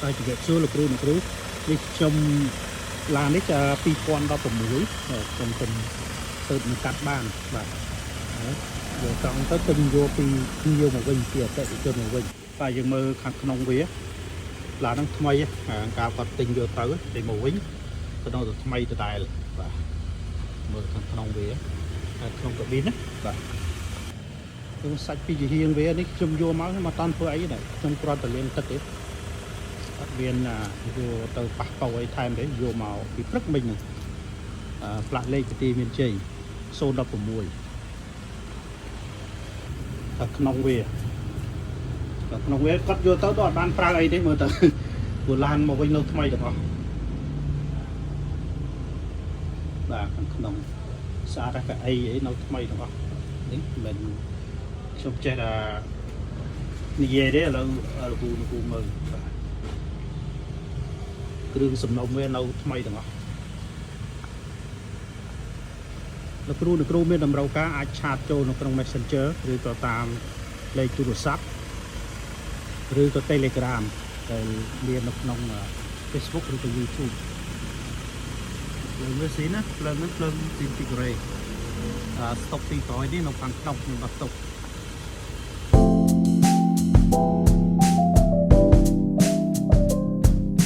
តែជម្រាបសួរលោកគ្រូនេះខ្ញុំឡាននេះจะ2016ខ្ញុំទៅនឹងកាត់បានបាទយកត្រង់ទៅទិញយកពីភ្ញៀវមកវិញពីអតិថិជនមកវិញតែយើងមើលខាងក្នុងវាឡានហ្នឹងថ្មីការគាត់ទិញយកទៅមកវិញទៅដល់ថ្មីដដែលបាទមើលខាងក្នុងវាក្នុងកាប៊ីនណាបាទគឺសាច់ពីជាហៀងវានេះខ្ញុំយកមកតាន់ធ្វើអីដែរខ្ញុំគ្រាន់តែលាងទឹកទេអត់មានយកទៅប៉ះកោអីថែមទេយកមកពីព្រឹកមិញហ្នឹងផ្លាកលេខពទីមានជ័យ016តែក្នុងវាគាត់យកទៅដល់អត់បានប្រើអីទេមើលទៅព្រោះឡានមកវិញនៅថ្មីទាំងអស់បាទខាងក្នុងស្អាតតែអីនៅថ្មីទាំងអស់នេះមិនខ្ញុំចេះថានិយាយទេឥឡូវលោកគ្រូមើលបាទគ្រឿងសំណុំវានៅថ្មីទាំងអស់លោកគ្រូមានតម្រូវការអាចឆាតចូលនៅក្នុង Messenger ឬក៏តាមលេខទូរស័ព្ទឬក៏ Telegram ដែលមាននៅក្នុង Facebook ឬក៏ YouTube លើមើលស៊ីណាភ្លើងទីក្រេស្តុកទីក្រោយនេះនៅខាងក្នុងខ្ញុំបាត់ស្តុក